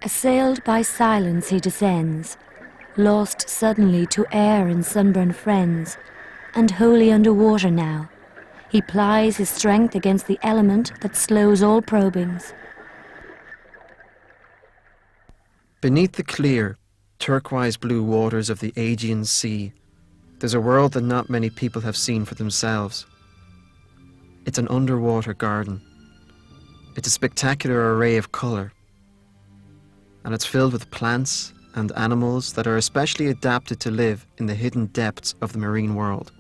Assailed by silence he descends, lost suddenly to air and sunburned friends, and wholly underwater now. He plies his strength against the element that slows all probings. Beneath the clear, turquoise blue waters of the Aegean Sea, there's a world that not many people have seen for themselves. It's an underwater garden. It's a spectacular array of colour, and it's filled with plants and animals that are especially adapted to live in the hidden depths of the marine world.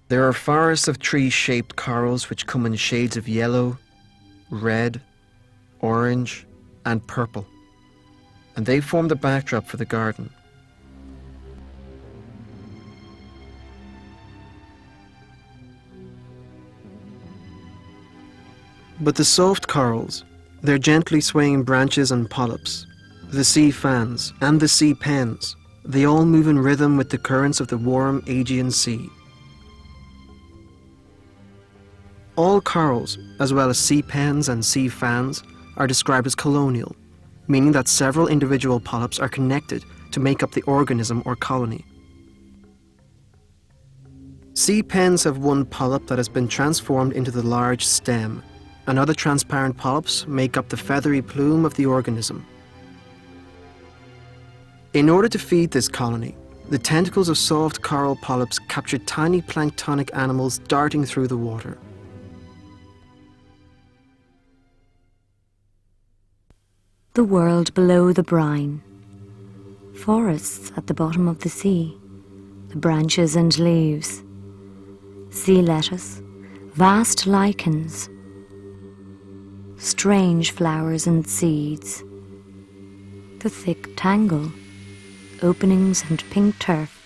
There are forests of tree-shaped corals which come in shades of yellow, red, orange, and purple, and they form the backdrop for the garden. But the soft corals, their gently swaying branches and polyps, the sea fans and the sea pens, they all move in rhythm with the currents of the warm Aegean Sea. All corals, as well as sea pens and sea fans, are described as colonial, meaning that several individual polyps are connected to make up the organism or colony. Sea pens have one polyp that has been transformed into the large stem, and other transparent polyps make up the feathery plume of the organism. In order to feed this colony, the tentacles of soft coral polyps capture tiny planktonic animals darting through the water. The world below the brine. Forests at the bottom of the sea, the branches and leaves. Sea lettuce, vast lichens, strange flowers and seeds. The thick tangle, openings and pink turf.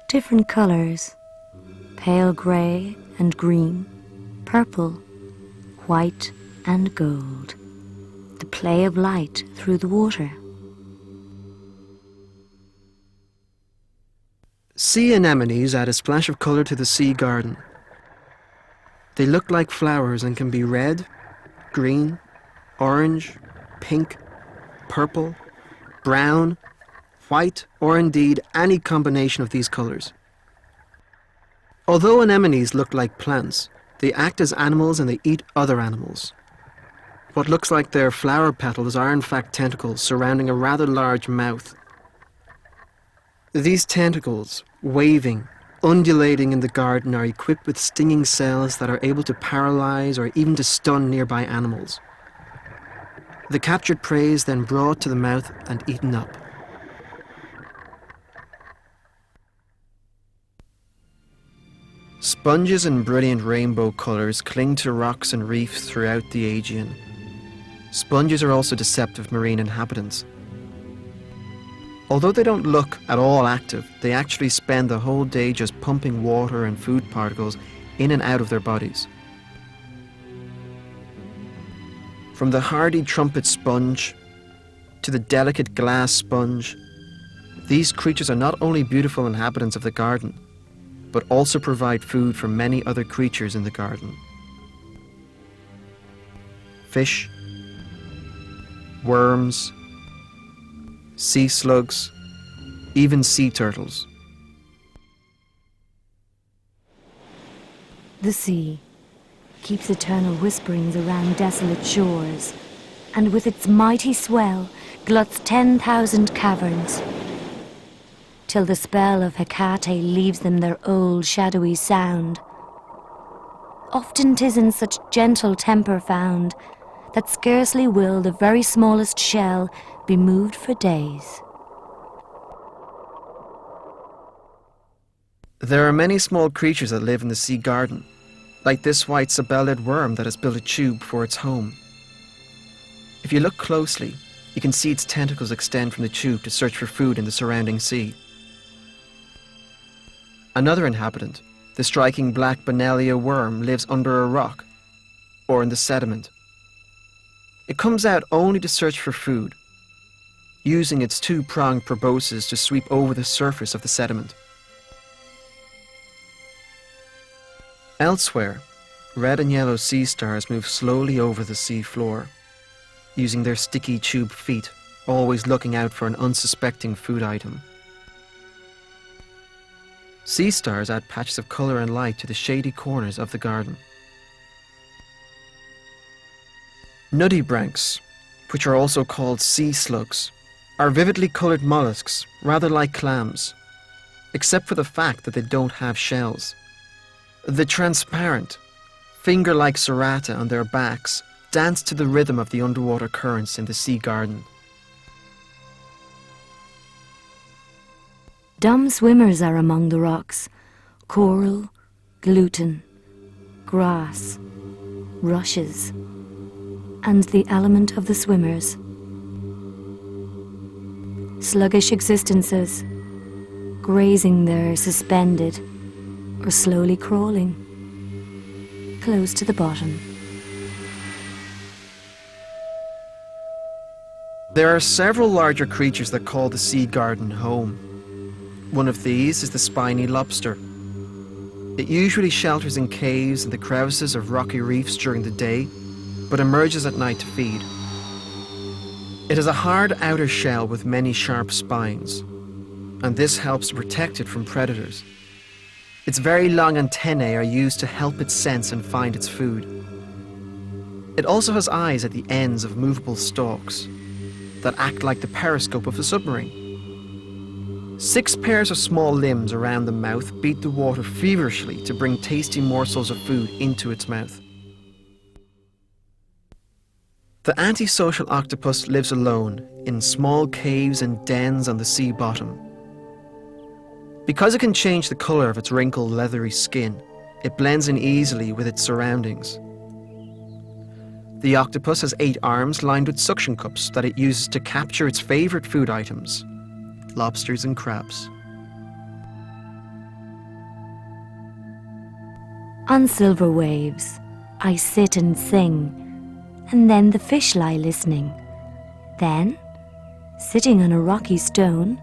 Different colours, pale grey and green, purple, white and gold. The play of light through the water. Sea anemones add a splash of colour to the sea garden. They look like flowers and can be red, green, orange, pink, purple, brown, white, or indeed any combination of these colours. Although anemones look like plants, they act as animals and they eat other animals. What looks like their flower petals are in fact tentacles surrounding a rather large mouth. These tentacles, waving, undulating in the garden, are equipped with stinging cells that are able to paralyze or even to stun nearby animals. The captured prey is then brought to the mouth and eaten up. Sponges in brilliant rainbow colours cling to rocks and reefs throughout the Aegean. Sponges are also deceptive marine inhabitants. Although they don't look at all active, they actually spend the whole day just pumping water and food particles in and out of their bodies. From the hardy trumpet sponge to the delicate glass sponge, these creatures are not only beautiful inhabitants of the garden, but also provide food for many other creatures in the garden. Fish, worms, sea slugs, even sea turtles. The sea keeps eternal whisperings around desolate shores, and with its mighty swell gluts 10,000 caverns, till the spell of Hecate leaves them their old shadowy sound. Often 'tis in such gentle temper found that scarcely will the very smallest shell be moved for days. There are many small creatures that live in the sea garden, like this white sabellid worm that has built a tube for its home. If you look closely, you can see its tentacles extend from the tube to search for food in the surrounding sea. Another inhabitant, the striking black Bonellia worm, lives under a rock, or in the sediment. It comes out only to search for food, using its two-pronged proboscis to sweep over the surface of the sediment. Elsewhere, red and yellow sea stars move slowly over the sea floor, using their sticky tube feet, always looking out for an unsuspecting food item. Sea stars add patches of colour and light to the shady corners of the garden. Nudibranchs, which are also called sea slugs, are vividly coloured mollusks, rather like clams, except for the fact that they don't have shells. The transparent, finger-like serrata on their backs dance to the rhythm of the underwater currents in the sea garden. Dumb swimmers are among the rocks: coral, gluten, grass, rushes, and the element of the swimmers. Sluggish existences, grazing there suspended or slowly crawling, close to the bottom. There are several larger creatures that call the sea garden home. One of these is the spiny lobster. It usually shelters in caves and the crevices of rocky reefs during the day, but emerges at night to feed. It has a hard outer shell with many sharp spines, and this helps to protect it from predators. Its very long antennae are used to help it sense and find its food. It also has eyes at the ends of movable stalks that act like the periscope of a submarine. 6 pairs of small limbs around the mouth beat the water feverishly to bring tasty morsels of food into its mouth. The antisocial octopus lives alone in small caves and dens on the sea bottom. Because it can change the colour of its wrinkled, leathery skin, it blends in easily with its surroundings. The octopus has 8 arms lined with suction cups that it uses to capture its favourite food items: lobsters and crabs. On silver waves, I sit and sing, and then the fish lie listening. Then, sitting on a rocky stone,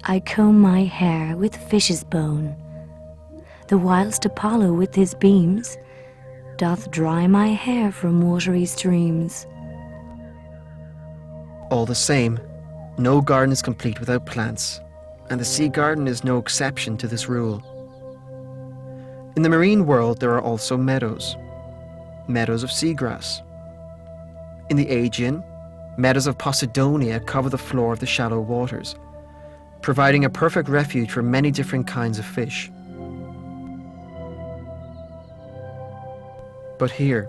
I comb my hair with fish's bone, the whilst Apollo with his beams doth dry my hair from watery streams. All the same, no garden is complete without plants, and the sea garden is no exception to this rule. In the marine world, there are also meadows of seagrass. In the Aegean, meadows of Posidonia cover the floor of the shallow waters, providing a perfect refuge for many different kinds of fish. But here,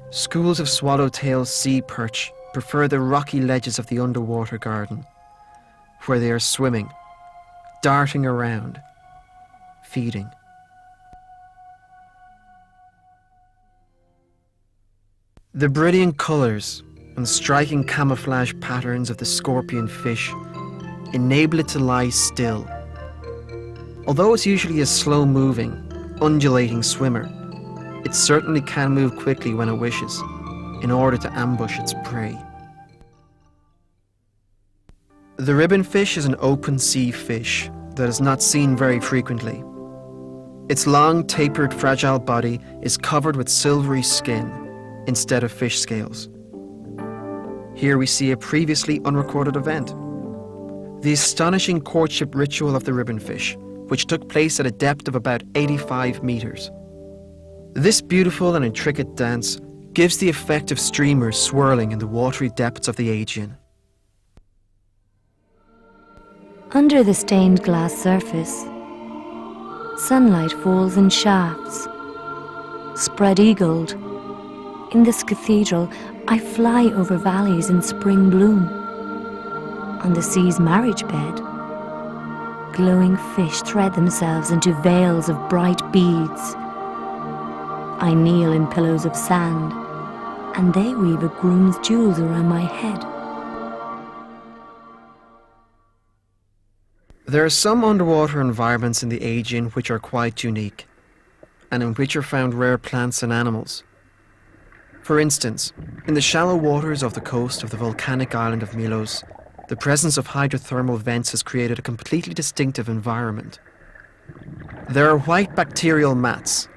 schools of swallowtail sea perch prefer the rocky ledges of the underwater garden, where they are swimming, darting around, feeding. The brilliant colours and striking camouflage patterns of the scorpion fish enable it to lie still. Although it's usually a slow-moving, undulating swimmer, it certainly can move quickly when it wishes, in order to ambush its prey. The ribbonfish is an open sea fish that is not seen very frequently. Its long, tapered, fragile body is covered with silvery skin instead of fish scales. Here we see a previously unrecorded event: the astonishing courtship ritual of the ribbonfish, which took place at a depth of about 85 meters. This beautiful and intricate dance gives the effect of streamers swirling in the watery depths of the Aegean. Under the stained glass surface, sunlight falls in shafts. Spread-eagled, in this cathedral, I fly over valleys in spring bloom. On the sea's marriage bed, glowing fish thread themselves into veils of bright beads. I kneel in pillows of sand, and they weave a groom's jewels around my head. There are some underwater environments in the Aegean which are quite unique, and in which are found rare plants and animals. For instance, in the shallow waters off the coast of the volcanic island of Milos, the presence of hydrothermal vents has created a completely distinctive environment. There are white bacterial mats,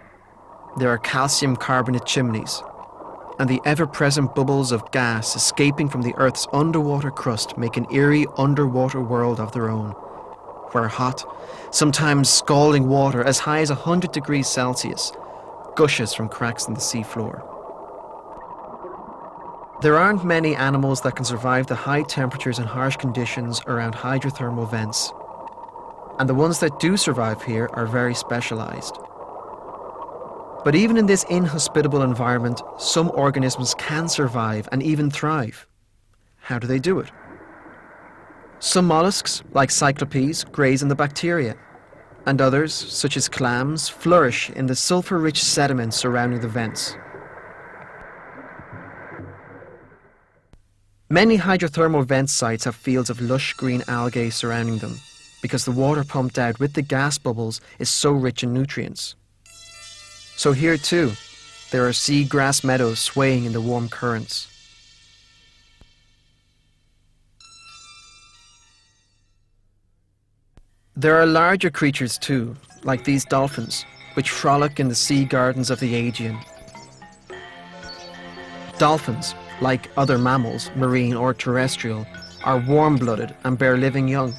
there are calcium carbonate chimneys, and the ever-present bubbles of gas escaping from the Earth's underwater crust make an eerie underwater world of their own, where hot, sometimes scalding water as high as 100 degrees Celsius gushes from cracks in the seafloor. There aren't many animals that can survive the high temperatures and harsh conditions around hydrothermal vents, and the ones that do survive here are very specialised. But even in this inhospitable environment, some organisms can survive and even thrive. How do they do it? Some mollusks, like cyclopes, graze in the bacteria, and others, such as clams, flourish in the sulfur-rich sediments surrounding the vents. Many hydrothermal vent sites have fields of lush green algae surrounding them, because the water pumped out with the gas bubbles is so rich in nutrients. So here too, there are seagrass meadows swaying in the warm currents. There are larger creatures too, like these dolphins, which frolic in the sea gardens of the Aegean. Dolphins, like other mammals, marine or terrestrial, are warm-blooded and bear living young.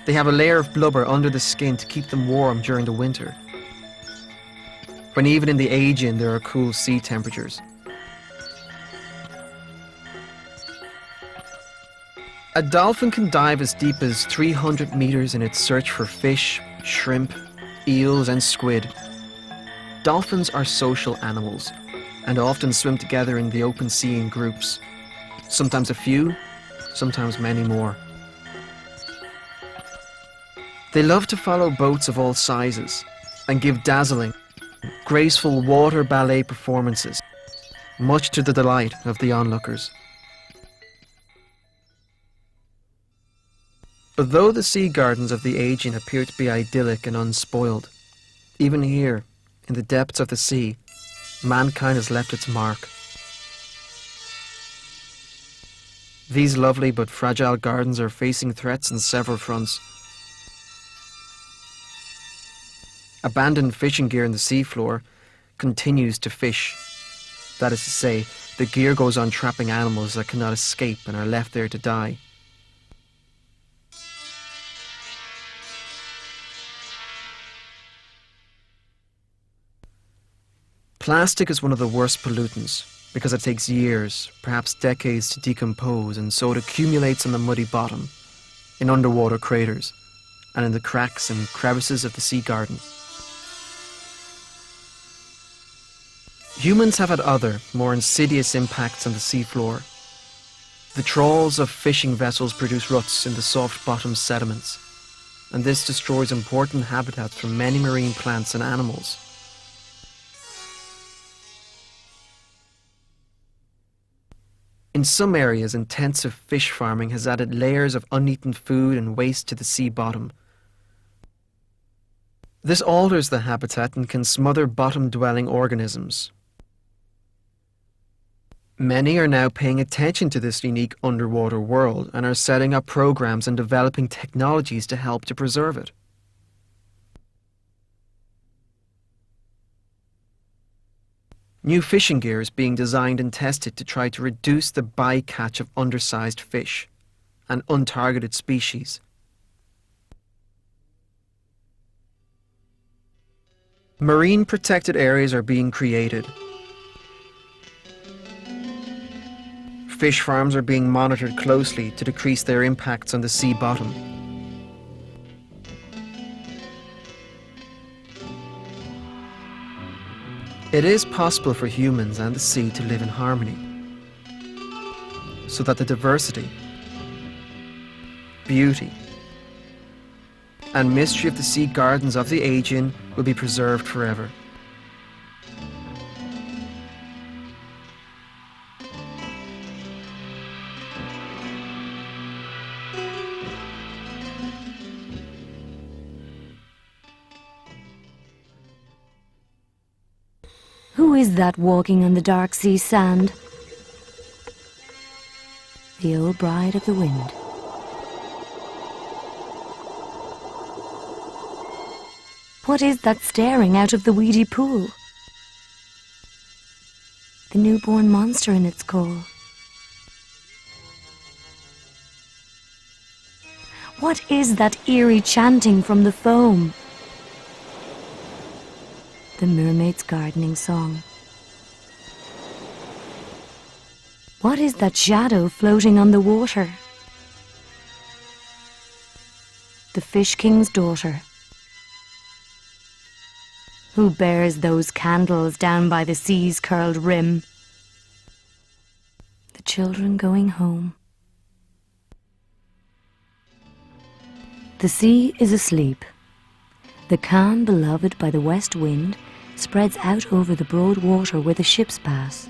They have a layer of blubber under the skin to keep them warm during the winter, when even in the Aegean there are cool sea temperatures. A dolphin can dive as deep as 300 meters in its search for fish, shrimp, eels and squid. Dolphins are social animals and often swim together in the open sea in groups, sometimes a few, sometimes many more. They love to follow boats of all sizes and give dazzling, graceful water ballet performances, much to the delight of the onlookers. But though the sea gardens of the Aegean appear to be idyllic and unspoiled, even here, in the depths of the sea, mankind has left its mark. These lovely but fragile gardens are facing threats on several fronts. Abandoned fishing gear on the seafloor continues to fish. That is to say, the gear goes on trapping animals that cannot escape and are left there to die. Plastic is one of the worst pollutants because it takes years, perhaps decades, to decompose, and so it accumulates on the muddy bottom, in underwater craters, and in the cracks and crevices of the sea garden. Humans have had other, more insidious impacts on the seafloor. The trawls of fishing vessels produce ruts in the soft-bottom sediments, and this destroys important habitats for many marine plants and animals. In some areas, intensive fish farming has added layers of uneaten food and waste to the sea bottom. This alters the habitat and can smother bottom-dwelling organisms. Many are now paying attention to this unique underwater world and are setting up programs and developing technologies to help to preserve it. New fishing gear is being designed and tested to try to reduce the bycatch of undersized fish and untargeted species. Marine protected areas are being created. Fish farms are being monitored closely to decrease their impacts on the sea bottom. It is possible for humans and the sea to live in harmony, so that the diversity, beauty, and mystery of the sea gardens of the Aegean will be preserved forever. Who is that walking on the dark sea sand? The old bride of the wind. What is that staring out of the weedy pool? The newborn monster in its call. What is that eerie chanting from the foam? The mermaid's gardening song. What is that shadow floating on the water? The Fish King's daughter. Who bears those candles down by the sea's curled rim? The children going home. The sea is asleep. The calm beloved by the west wind spreads out over the broad water where the ships pass.